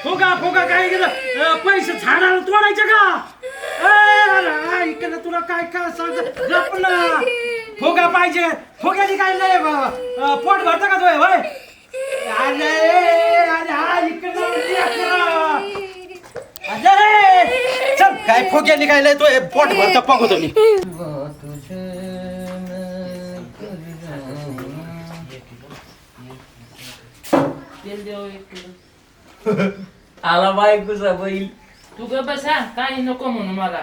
फुगा फुगा काय केलं पैसे झाडाला तोडायचे का इकडे तुला काय काय सांग जप ना फुगा पाहिजे फुग्याची काय नाही पोट भरतं का तुझे होय अरे अरे हा इकडे चल काय फुग्या निघायलाय तो पोट भरतं बघतो मी आला बायकोचा बैल तू ग बसा काही नको म्हणू मला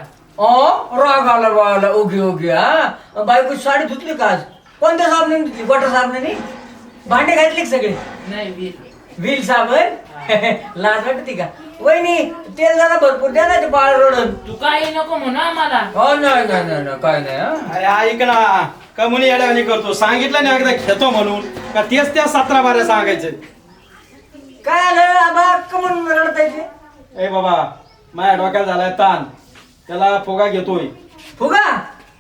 राग आला बाळाला ओके ओके हा बायको साडी धुतली का आज कोणत्या साबणाने धुतली गोटा साबणाने भांडे घातले का सगळे नाही वीर व्हील साबण लाज वाटते का वहिनी तेल जरा भरपूर द्या ना ते बाळ रडन तू काही नको म्हणू आम्हाला हो नाही नाही नाही नाही, काय नाही हा. अरे ऐक ना कमुनी येड्यावानी करतो सांगितलं नाही एकदा घेतो म्हणून का तेच त्या 17-12 सांगायचं काय आलं आबा कमून रडता येते ए बाबा माझ्या डोक्यात झालाय ताण त्याला फुगा घेतोय फुगा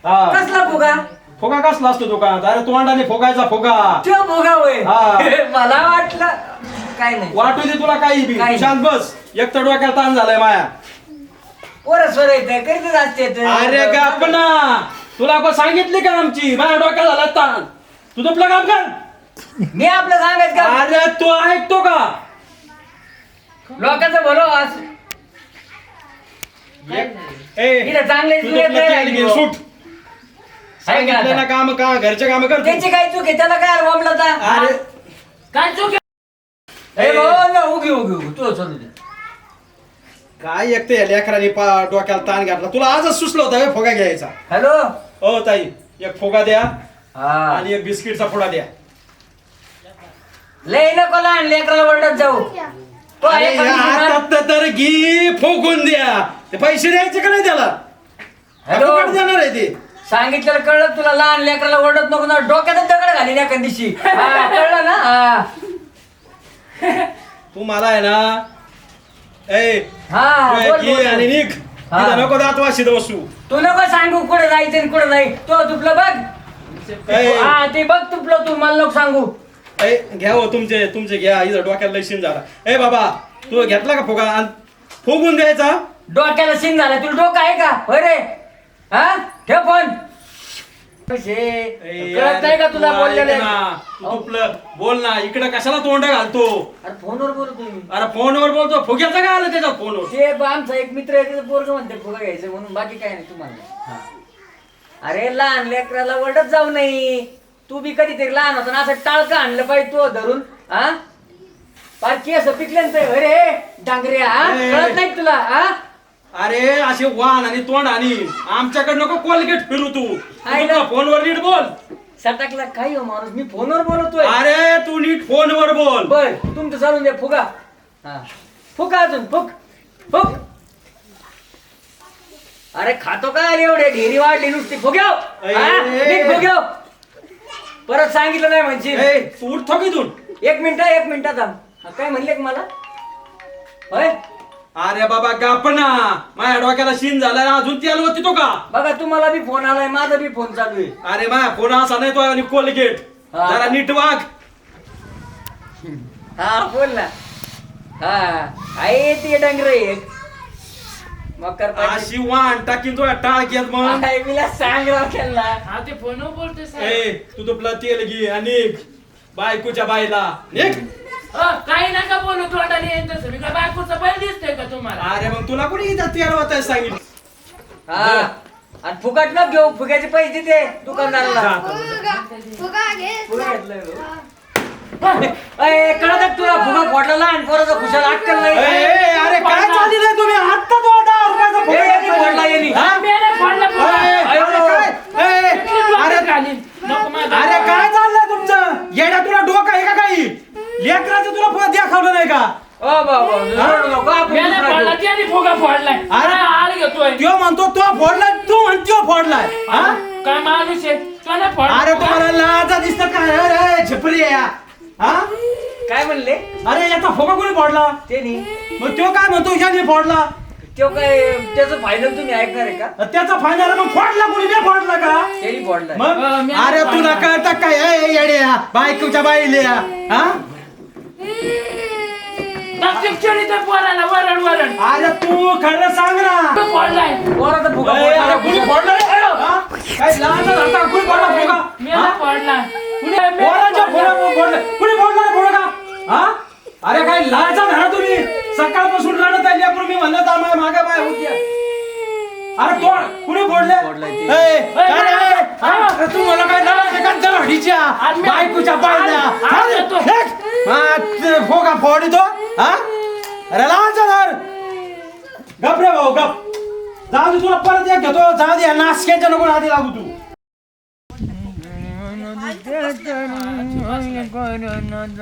हा कसला फुगा फुगा कसला असतो दुकानात अरे तोंडाने फुगायचा फुगा तो फुगा होय हा. मला वाटलं काय नाही वाटू दे तुला काही बी काही. शांत बस एक तर डोक्यात ताण झालाय माया पोरं स्वर येते करीतच असते ते. अरे गपना तुला कोण सांगितली का आमची माझ्या डोक्यात झाला ताण तुझं आपलं काम कर मी आपलं सांगायचं का अरे तू ऐकतो का लोकांचं भलो आज इथं चांगले जुने नाही राहिले. सूट सांगितलं ना काम का घरचे काम कर तू. त्याची काय चूक आहे त्याला काय बोंबला अरे काय चूक ए भाऊ ना उगी उगी उगी तू चालू दे काय एक ते लेकरांनी डोक्याला ताण घातला तुला आजच सुचलं होतं हे फुगा घ्यायचा हॅलो हो ताई एक फुगा द्या हा आणि एक बिस्किटचा पुडा द्या लय नको लहान लेकराला वरडत जाऊ तो अरे एक आता तर घी फुगून द्या ते पैसे द्यायचे का नाही त्याला हॅलो फुकट देणार आहे ते सांगितलं कळलं तुला लहान लेकराला ओरडत नको ना डोक्यात दगड घाली एका दिवशी हा, कळलं ना हा. तू मला आहे ना ए हा तू बोल, घे बोल. आणि निघ हा. इथं नको दात वाशीत बसू तू नको सांगू कुठे जायचं आणि कुठे नाही तो तुपलं बघ ए. हा ते बघ तुपलं तू मला नको सांगू ए घ्या हो तुमचे घ्या इथं डोक्याला लय शिन झाला ए बाबा तू घेतला का फुगा आणि फुगून द्यायचा डोक्याला शिंग झाला तुला डोकं आहे का होय रे हा ठेव फोन कळत नाही का तुला बोललेलं तू तुपलं बोल ना इकडे कशाला तोंड घालतो अरे फोनवर बोलतो मी अरे फोनवर बोलतो फुग्याचं काय आलं त्याच्या फोनवर ते आमचा एक मित्र आहे त्याचं पोरग म्हणते फुगा घ्यायचं म्हणून बाकी काय नाही तुम्हाला अरे लहान लेकराला वरडत जाऊ नाही तू बी कधीतरी लहान होता ना असं टाळकं आणलं पाहिजे तू धरून हा पारखी असं पिकल्यान अरे डांगरे हा ए. कळत नाही तुला हा अरे असे वाहन आणि तोंड आणि आमच्याकडे नको कोलगेट फिरू तू आहे ना. फोनवर नीट बोल सटाकला काय हो माणूस मी फोनवर बोलतोय अरे तू नीट फोनवर बोल बर तुमचं चालून द्या फुगा हा फुगा अजून फुक फुक अरे खातो काय एवढे ढेरी वाढली नुसती फुग्याव ए. फुग्याव परत सांगितलं नाही म्हणजे ए, तू उठतो की तू एक मिनिटात थांब हा, काय म्हणले का मला होय अरे बाबा गापना माझ्या डोक्याला शिन झाला अजून ती होती तो का बघा तुम्हाला बी फोन आलाय माझा बी फोन चालू आहे अरे माझ्या फोन असा नाही तो आणि कोलगेट हा. जरा नीट वाग हा बोल ना हा आहे ते डंगर एक मकर अशी वाहन टाकीन तो टाळक्यात मग मिला सांग राव त्यांना हा ते फोनवर बोलतोय ए साहेब तू तुपला तेल घे आणि बायकोच्या बाईला निघ काही नका बोलू तोंडाने येईन तसं मी काय बायकोचं बैल दिसतोय का तुम्हाला अरे मग तुला कोणी इथं तेल वाचायला सांगितलं हा आणि फुकट न घेऊ फुग्याचे पैसे दे दुकानदाराला फुगा घे फुगा घेतलंय हो. अय, कळत आहे तुला फुगा फोडला लहान पोराचा खुशाल अटकल नाही अरे काय चाललंय तुम्ही आत्ता तो 10 रुपयाचा फुगा ए, यांनी फोडला यांनी. हा? मेले फोडला फुगा. ए, अरे काय? ए, किती डोक्यात अरे घालीन. नको माझा. अरे काय चाललंय तुमचं येड्या तुला डोकं आहे का काही लेकराचं तुला फुगा दाखवलं नाही का ओ बाबा रडू नको, आपण मेले दुसरा फोडला घेऊ. त्याने फुगा फोडलाय अरे. अरे आळ घेतोय त्यो म्हणतो तो फोडलाय तू म्हणतो फोडलाय हा? काय माणूस आहे तो नाही फोडला अरे तुम्हाला लाजा दिसतात काय अरे झपरी आहे या. हा काय म्हणले अरे याचा फुगा कोणी फोडला त्यांनी मग तो काय म्हणतो याने फोडला तो काय त्याचं फायनल तुम्ही ऐकणार आहे का त्याचा फायदा मग फोडला कोणी नाही फोडला का त्यांनी फोडलाय मग मी अरे आता तुला पाहिलं. कळतं काय ए, येड्या बायकोच्या बाईले हा चिडचिडी त्या पोराला वरण वरण अरे तू खरं सांग ना तो फोडलाय पोराचा फुगा अरे, फोडला. अरे, कुणी फोडलं रे? हा? काय लहानचा धरता, कुणी फोडला फुगा? मेला हा? फोडला पोराच्या फुगा फोडलं. कुणी फोडला रे फुगा? हा? अरे काय लहानचा धरा तुम्ही सकाळपासून रडत आहे लेकरू. मी म्हणलं तर मागे माय होती अरे तोड कुणी फोडले फोडलंय ते. ए, काय रे? हा? अरे तू मला काय लढायचं का जराडीच्या बायकोच्या पायल्या फोगा फोडितो हा अरे लहानचा धर गप रे भाऊ गप जाऊ दे तुला परत एक घेतो जाऊ दे नाशक्याच्या नको आधी लागू तू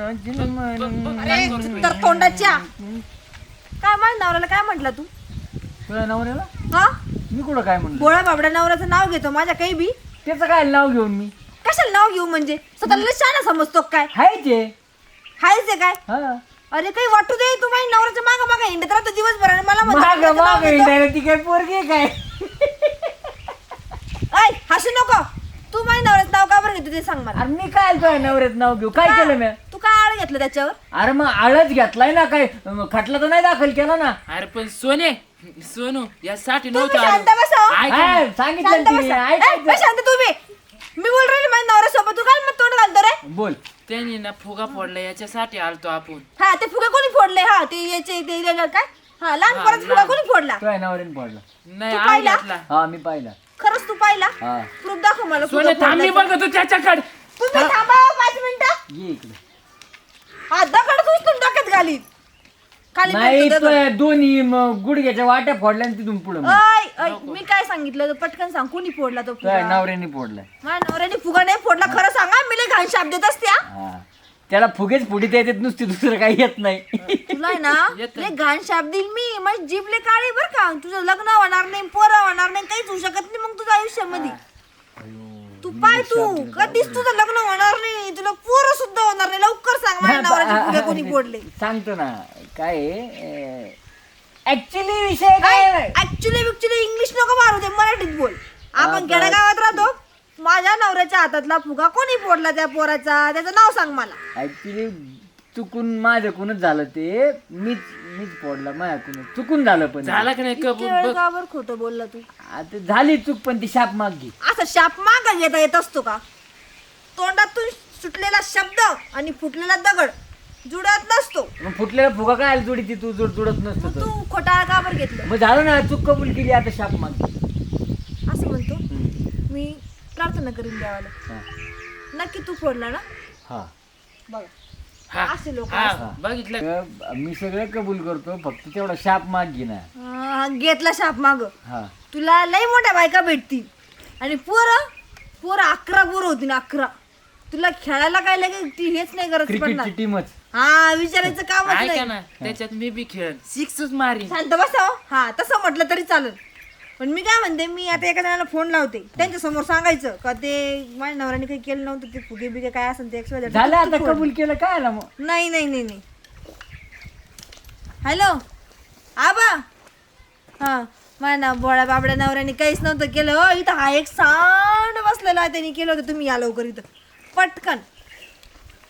अरे तर तोंडाच्या काय माझ्या नवऱ्याला काय म्हटलं तू तुझ्या नवऱ्याला हा मी कुठं काय म्हणलं बोळा बाबड्या नवऱ्याचं नाव घेतो माझ्या काही बी त्याचं काय नाव घेऊन मी कशाला नाव घेऊ म्हणजे स्वतःला शाना समजतो काय हाय ते हायच आहे काय हा अरे काही वाटू दे तू माझ्या नवऱ्याच्या मागं मागं हिंडत राहतो दिवसभर आणि मला म्हणतो माग नवऱ्याचं नाव माग घेतो. इंडायला ती काय पोरगी आहे काय ऐ हसू नको तू माझ्या नवऱ्याचं नाव का बरं घेतो ते सांग मला अरे मी काय तुझ्या नवऱ्याचं नाव घेऊ काय केलं मी तू काय आळ घेतलं त्याच्यावर अरे मग आळच घेतलाय ना काय खटला तर नाही दाखल केला ना अरे पण सोनू यासाठी तुम्ही नव्हतं शांत आलो. बसा ऐक हा, ना. सांगितलं शांत तिने, बसा ऐकायचं. ऐ, शांत तुम्ही मी बोल राहिले माझ्या नवऱ्यासोबत तू काय मग तोंड घालतो रे बोल त्यांनी ना फुगा फोडला याच्यासाठी आलतो आपण हा ते फुगे कोणी फोडले हा ते याचे ते काय हा लहान परत फुगा कोणी फोडला तुझ्या नवऱ्याने पडला नाही तू आळ पाहिला? घेतला हा मी पाहिला खरंच तू पाहिला हा प्रूफ दाखव मला सोने फुगा थांबी फोडल्याचं. बघ तू त्याच्याकडे तुम्ही थांबा 5 मिनिटं ये इकडे हा दगड उचलून डोक्यात घाली खाली नाही फेकतो दगड. तुझ्या दोन्ही गुडघ्याच्या वाट्या फोडल्या आणि तिथून पुढे ऐ मी काय सांगितलं पटकन सांग कोणी फोडला तो तुझ्या फुगा नवऱ्याने फोडलाय माझ्या नवऱ्याने फुगा नाही फोडला खरं सांगा मी लय घाण शाप देत असत्या हा त्याला फुगेच फुडीत येतात नुसती दुसरं काही येत नाही तुला आहे ना येतं. लय घाण शाप देईल मी माझी जीभ लय काळी बर का तुझं लग्न होणार नाही पोरं होणार नाही काहीच होऊ शकत नाही मग तुझ्या आयुष्यामध्ये तू पाय तू कधीच तुझं लग्न होणार नाही तुला पोरं सुद्धा होणार नाही लवकर सांग माझ्या नवऱ्याचे फुगे कोणी फोडले सांगतो ना काय ऍक्च्युली विषय काय ऍक्च्युली इंग्लिश नको मारू दे मराठीत बोल आपण खेडेगावात राहतो माझ्या नवऱ्याच्या हातातला फुगा कोणी फोडला त्या पोराचा त्याचं नाव सांग मला ऍक्च्युली चुकून माझ्याकडूनच झालं ते मीच फोडला माझ्याकडून चुकून झालं पण झाला का नाही इतके वेळ का बरं खोटं बोलला तू आता झाली चूक पण ती शाप मागली असं शाप मागा घेता येत असतो का तोंडातून सुटलेला शब्द आणि फुटलेला दगड जुडत नसतो मग फुटलेला फुगा काय जोडी ती तू जुडत नसतो तर. तू खोटाळ का बरं घेतलं मग झालं ना चूक कबूल केली आता शाप मागली असं म्हणतो मी प्रार्थना करीन देवाला हा. नक्की तू फोडला ना हा बघ हा. असे लोक हा बघितलं मी सगळं कबूल करतो फक्त तेवढा शाप माग घे ना घेतला शाप माग हा तुला लई मोठ्या बायका भेटतील आणि पोरं 11 पोरं होती ना 11 तुला खेळायला काय लागेल ती हेच नाही गरज क्रिकेटची पडणार टीमच हा विचारायचं कामच ऐका नाही ना त्याच्यात मी बी खेळ सिक्सच मारी शांत बसाव हा तसं म्हटलं तरी चालेल पण मी काय म्हणते मी आता एका जणाला फोन लावते त्यांच्या समोर सांगायचं का ते माझ्या नवऱ्याने काही केलं नव्हतं ते फुगे बिगे काय असेल ते XYZ. झालं आता तू फोड. कबूल केलं काय आला मग नाही नाही नाही नाही हॅलो आबा हा माझ्या ना बोळ्या बाबड्या नवऱ्याने काहीच नव्हतं केलं हो इथं हा एक सांड बसलेला आहे त्यांनी केलं होतं तुम्ही या लवकर इथं पटकन